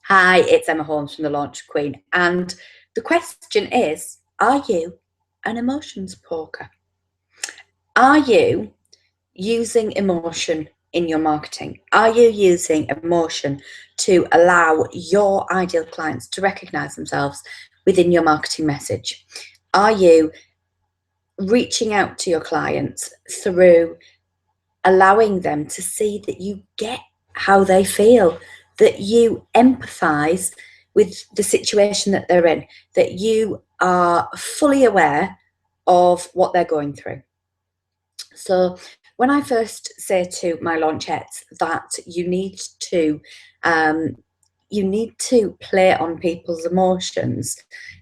Hi, it's Emma Holmes from The Launch Queen, and the question is, are you an emotions poker? Are you using emotion in your marketing? Are you using emotion to allow your ideal clients to recognize themselves within your marketing message? Are you reaching out to your clients through allowing them to see that you get how they feel, that you empathize with the situation that they're in, that you are fully aware of what they're going through? So when I first say to my launchettes that um, you need to play on people's emotions,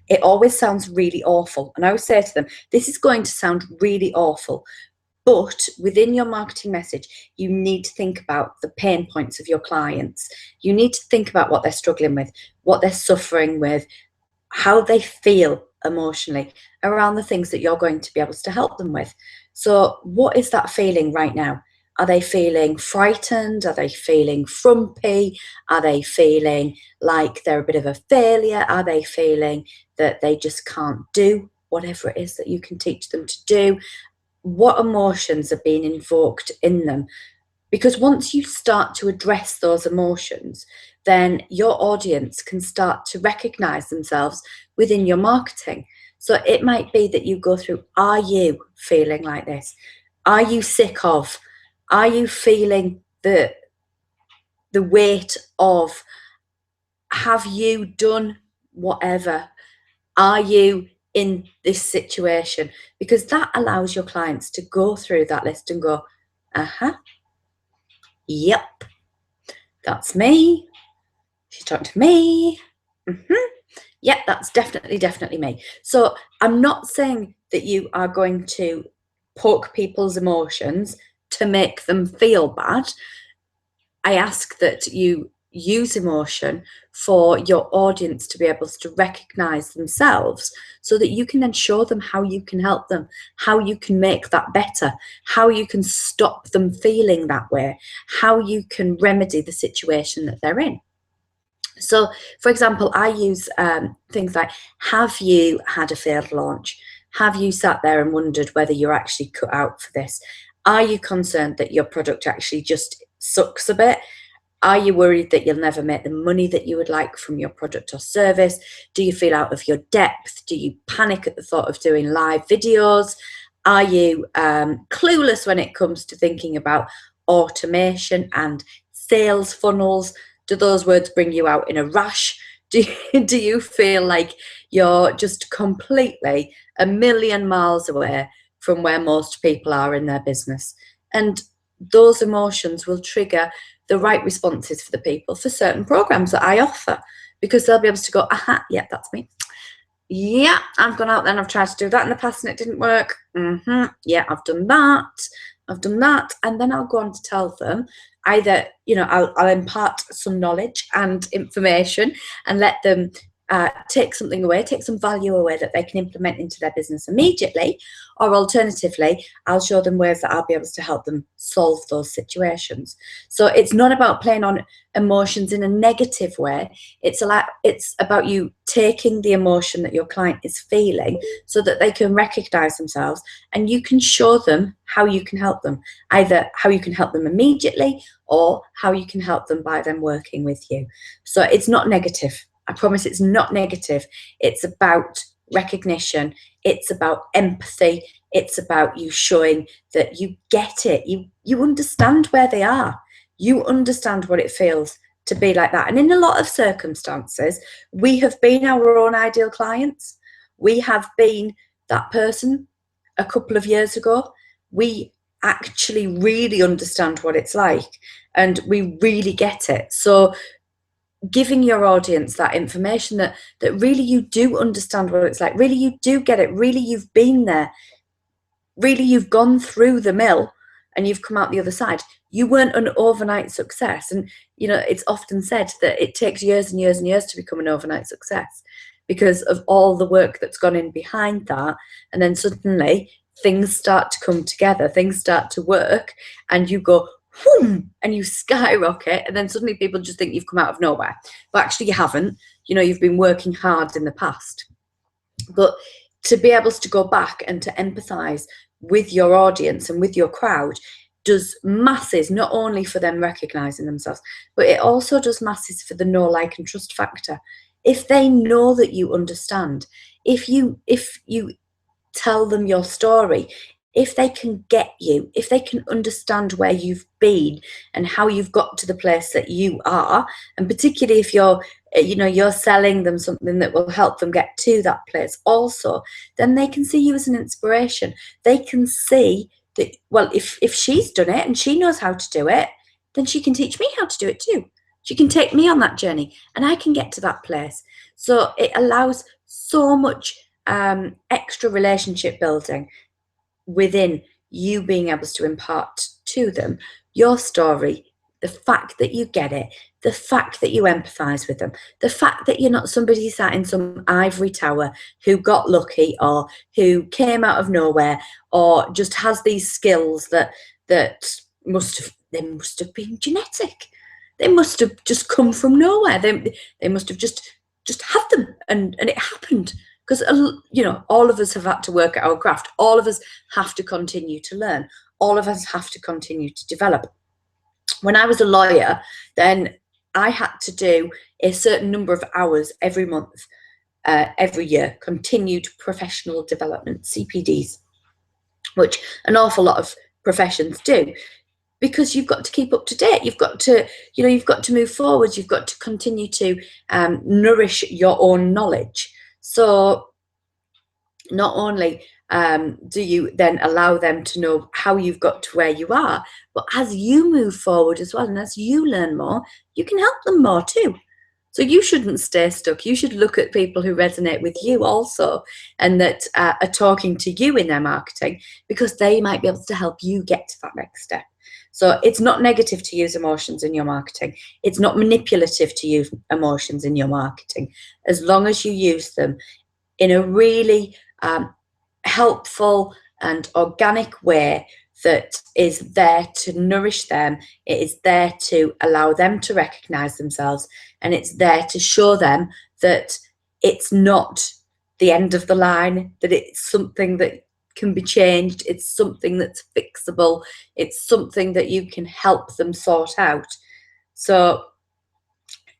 it always sounds really awful. And I always say to them, this is going to sound really awful, but within your marketing message, you need to think about the pain points of your clients. You need to think about what they're struggling with, what they're suffering with, how they feel emotionally around the things that you're going to be able to help them with. So what is that feeling right now? Are they feeling frightened? Are they feeling frumpy? Are they feeling like they're a bit of a failure? Are they feeling that they just can't do whatever it is that you can teach them to do? What emotions are being invoked in them? Because once you start to address those emotions, then your audience can start to recognize themselves within your marketing. So it might be that you go through, are you feeling like this? Are you sick of? Are you feeling the weight of, have you done whatever? Are you in this situation? Because that allows your clients to go through that list and go, yep, that's me. She's talking to me. Yep, that's definitely me. So I'm not saying that you are going to poke people's emotions to make them feel bad. I ask that you use emotion for your audience to be able to recognize themselves, so that you can then show them how you can help them, how you can make that better, how you can stop them feeling that way, how you can remedy the situation that they're in. So, for example, I use things like, have you had a failed launch? Have you sat there and wondered whether you're actually cut out for this? Are you concerned that your product actually just sucks a bit? Are you worried that you'll never make the money that you would like from your product or service? Do you feel out of your depth? Do you panic at the thought of doing live videos? Are you clueless when it comes to thinking about automation and sales funnels? Do those words bring you out in a rash? Do you feel like you're just completely a million miles away from where most people are in their business? And those emotions will trigger the right responses for the people for certain programs that I offer, because they'll be able to go, aha, yeah, that's me. Yeah, I've gone out there and I've tried to do that in the past and it didn't work. Yeah, I've done that. And then I'll go on to tell them either, I'll impart some knowledge and information and let them take something away, take some value away that they can implement into their business immediately. Or alternatively, I'll show them ways that I'll be able to help them solve those situations. So it's not about playing on emotions in a negative way. It's about you taking the emotion that your client is feeling so that they can recognize themselves, and you can show them how you can help them, either how you can help them immediately or how you can help them by them working with you. So it's not negative. I promise it's not negative. It's about recognition. It's about empathy. It's about you showing that you get it. You understand where they are. You understand what it feels to be like that. And in a lot of circumstances, we have been our own ideal clients. We have been that person a couple of years ago. We actually really understand what it's like, and we really get it. So giving your audience that information, that really you do understand what it's like, really you do get it, really you've been there, really you've gone through the mill and you've come out the other side. You weren't an overnight success. And it's often said that it takes years and years and years to become an overnight success, because of all the work that's gone in behind that. And then suddenly things start to come together, things start to work, and you go, whoom, and you skyrocket, and then suddenly people just think you've come out of nowhere. But actually, you haven't. You know, you've been working hard in the past. But to be able to go back and to empathize with your audience and with your crowd does masses, not only for them recognizing themselves, but it also does masses for the know, like, and trust factor. If they know that you understand, if you tell them your story, if they can get you, if they can understand where you've been and how you've got to the place that you are, and particularly if you're selling them something that will help them get to that place also, then they can see you as an inspiration. They can see that, well, if she's done it and she knows how to do it, then she can teach me how to do it too. She can take me on that journey and I can get to that place. So it allows so much extra relationship building within you being able to impart to them your story, the fact that you get it, the fact that you empathize with them, the fact that you're not somebody sat in some ivory tower who got lucky or who came out of nowhere or just has these skills that must have been genetic. They must have just come from nowhere. They must have just had them and it happened. Because, all of us have had to work at our craft. All of us have to continue to learn. All of us have to continue to develop. When I was a lawyer, then I had to do a certain number of hours every month, every year, continued professional development, CPDs, which an awful lot of professions do. Because you've got to keep up to date. You've got to move forward. You've got to continue to nourish your own knowledge. So not only do you then allow them to know how you've got to where you are, but as you move forward as well, and as you learn more, you can help them more too. So you shouldn't stay stuck. You should look at people who resonate with you also, and that are talking to you in their marketing, because they might be able to help you get to that next step. So it's not negative to use emotions in your marketing. It's not manipulative to use emotions in your marketing, as long as you use them in a really helpful and organic way that is there to nourish them. It is there to allow them to recognize themselves, and it's there to show them that it's not the end of the line, that it's something that can be changed, it's something that's fixable, it's something that you can help them sort out. So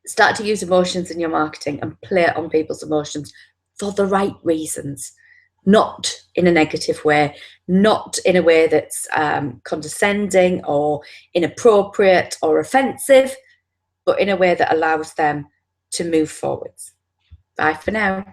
start to use emotions in your marketing and play on people's emotions for the right reasons, not in a negative way, not in a way that's condescending or inappropriate or offensive, but in a way that allows them to move forwards. Bye for now.